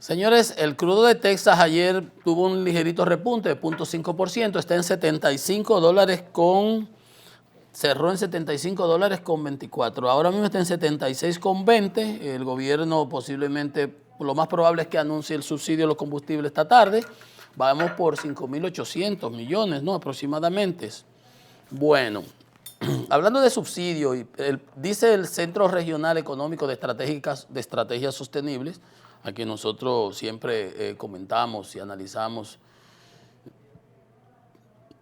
Señores, el crudo de Texas ayer tuvo un ligerito repunte de 0.5%, está en $75 cerró en $75.24. Ahora mismo está en 76.20. El gobierno posiblemente, lo más probable es que anuncie el subsidio a los combustibles esta tarde. Vamos por 5.800 millones, ¿no? Aproximadamente. Bueno, hablando de subsidio, dice el Centro Regional Económico de Estrategias Sostenibles, a quien nosotros siempre comentamos y analizamos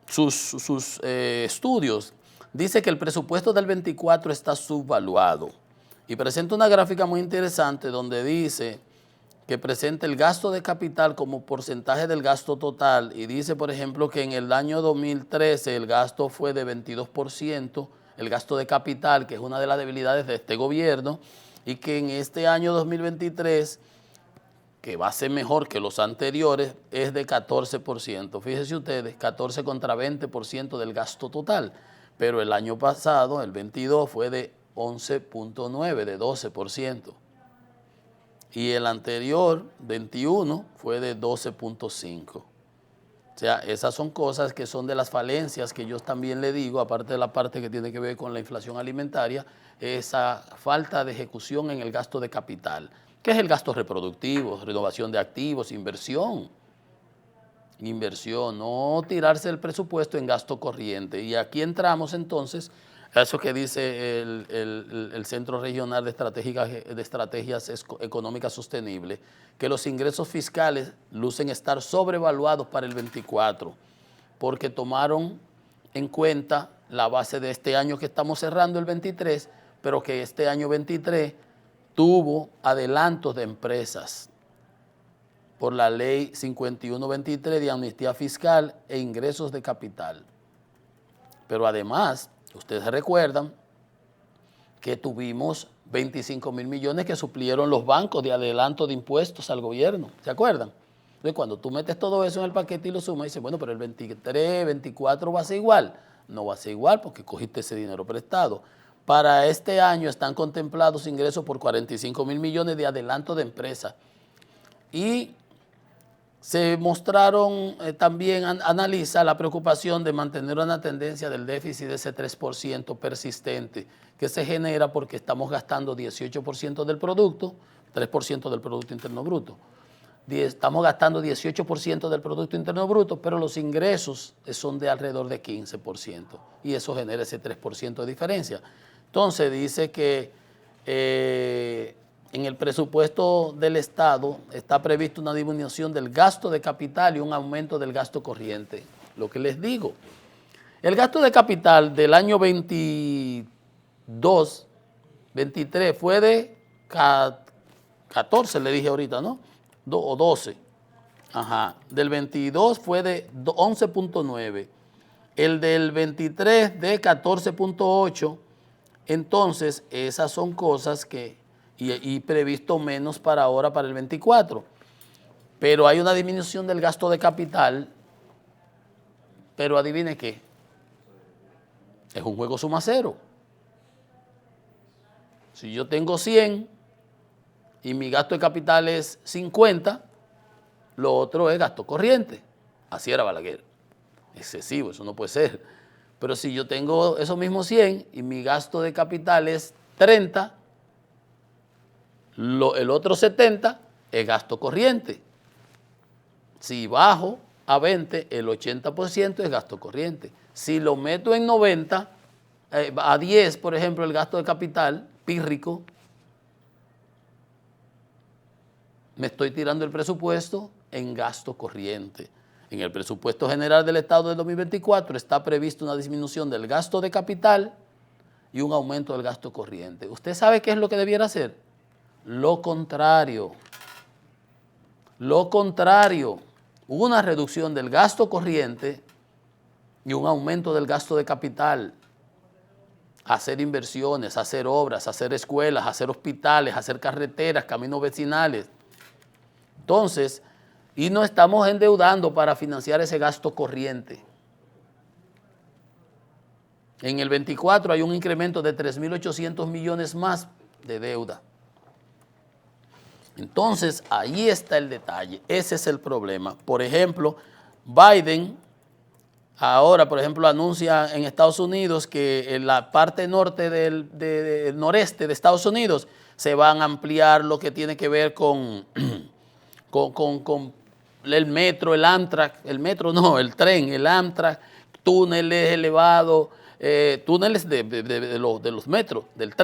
sus estudios, dice que el presupuesto del 24 está subvaluado y presenta una gráfica muy interesante donde dice que presenta el gasto de capital como porcentaje del gasto total y dice, por ejemplo, que en el año 2013 el gasto fue de 22%, el gasto de capital, que es una de las debilidades de este gobierno, y que en este año 2023, que va a ser mejor que los anteriores, es de 14%. Fíjense ustedes, 14 contra 20% del gasto total, pero el año pasado, el 22, fue de 11.9, de 12%. Y el anterior, 21, fue de 12.5. O sea, esas son cosas que son de las falencias que yo también le digo, aparte de la parte que tiene que ver con la inflación alimentaria, esa falta de ejecución en el gasto de capital. ¿Qué es el gasto reproductivo? Renovación de activos, inversión. Inversión, no tirarse el presupuesto en gasto corriente. Y aquí entramos entonces a eso que dice el Centro Regional de Estrategias Económicas Sostenibles, que los ingresos fiscales lucen estar sobrevaluados para el 24, porque tomaron en cuenta la base de este año que estamos cerrando, el 23, pero que este año 23 tuvo adelantos de empresas por la ley 5123 de amnistía fiscal e ingresos de capital. Pero además, ustedes recuerdan que tuvimos 25.000 millones que suplieron los bancos de adelanto de impuestos al gobierno, ¿se acuerdan? Entonces, cuando tú metes todo eso en el paquete y lo sumas, dices, bueno, pero el 23, 24 va a ser igual. No va a ser igual porque cogiste ese dinero prestado. Para este año están contemplados ingresos por 45.000 millones de adelanto de empresas. Y se mostraron también, analiza la preocupación de mantener una tendencia del déficit de ese 3% persistente que se genera porque estamos gastando 18% del producto, 3% del Producto Interno Bruto. Estamos gastando 18% del Producto Interno Bruto, pero los ingresos son de alrededor de 15% y eso genera ese 3% de diferencia. Entonces dice que en el presupuesto del Estado está previsto una disminución del gasto de capital y un aumento del gasto corriente. Lo que les digo, el gasto de capital del año 22, 23 fue de 14, le dije ahorita, ¿no? O 12. Ajá. Del 22 fue de 11.9. El del 23 de 14.8. Entonces, esas son cosas que, y previsto menos para ahora, para el 24. Pero hay una disminución del gasto de capital, pero adivine qué, es un juego suma cero. Si yo tengo 100 y mi gasto de capital es 50, lo otro es gasto corriente. Así era Balaguer. Excesivo, eso no puede ser. Pero si yo tengo esos mismos 100 y mi gasto de capital es 30, el otro 70 es gasto corriente. Si bajo a 20, el 80% es gasto corriente. Si lo meto en 90, a 10, por ejemplo, el gasto de capital, pírrico, me estoy tirando el presupuesto en gasto corriente. En el presupuesto general del Estado de 2024 está prevista una disminución del gasto de capital y un aumento del gasto corriente. ¿Usted sabe qué es lo que debiera hacer? Lo contrario. Lo contrario. Una reducción del gasto corriente y un aumento del gasto de capital. Hacer inversiones, hacer obras, hacer escuelas, hacer hospitales, hacer carreteras, caminos vecinales. Entonces, y nos estamos endeudando para financiar ese gasto corriente. En el 24 hay un incremento de 3.800 millones más de deuda. Entonces, ahí está el detalle, ese es el problema. Por ejemplo, Biden ahora, por ejemplo, anuncia en Estados Unidos que en la parte norte del noreste de Estados Unidos se van a ampliar lo que tiene que ver con, con el metro, el Amtrak, el metro no, el tren, el Amtrak, túneles elevados, túneles de los metros, del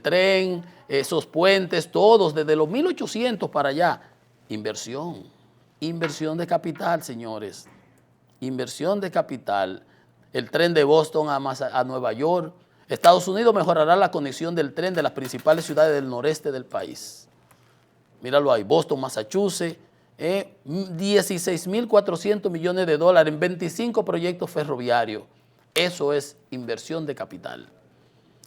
tren, esos puentes, todos, desde los 1800 para allá. Inversión de capital, señores. Inversión de capital. El tren de Boston a Nueva York. Estados Unidos mejorará la conexión del tren de las principales ciudades del noreste del país. Míralo ahí, Boston, Massachusetts, 16.400 millones de dólares en 25 proyectos ferroviarios. Eso es inversión de capital.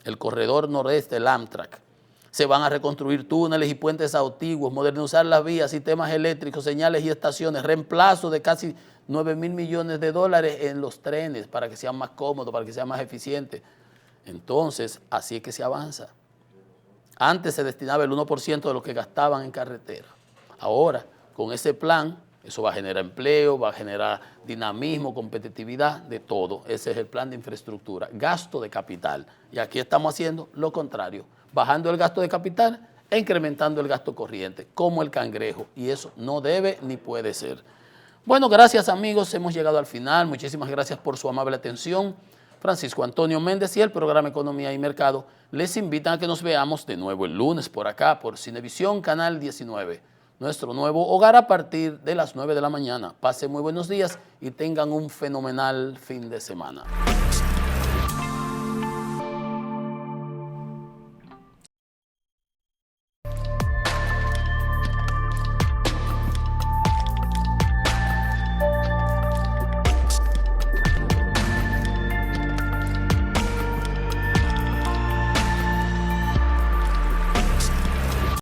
El corredor noreste, el Amtrak. Se van a reconstruir túneles y puentes antiguos, modernizar las vías, sistemas eléctricos, señales y estaciones, reemplazo de casi 9.000 millones de dólares en los trenes para que sean más cómodos, para que sean más eficientes. Entonces, así es que se avanza. Antes se destinaba el 1% de lo que gastaban en carretera. Ahora, con ese plan, eso va a generar empleo, va a generar dinamismo, competitividad, de todo. Ese es el plan de infraestructura, gasto de capital. Y aquí estamos haciendo lo contrario, bajando el gasto de capital e incrementando el gasto corriente, como el cangrejo. Y eso no debe ni puede ser. Bueno, gracias amigos, hemos llegado al final. Muchísimas gracias por su amable atención. Francisco Antonio Méndez y el programa Economía y Mercado les invitan a que nos veamos de nuevo el lunes por acá, por Cinevisión, Canal 19. Nuestro nuevo hogar a partir de las 9 de la mañana. Pasen muy buenos días y tengan un fenomenal fin de semana.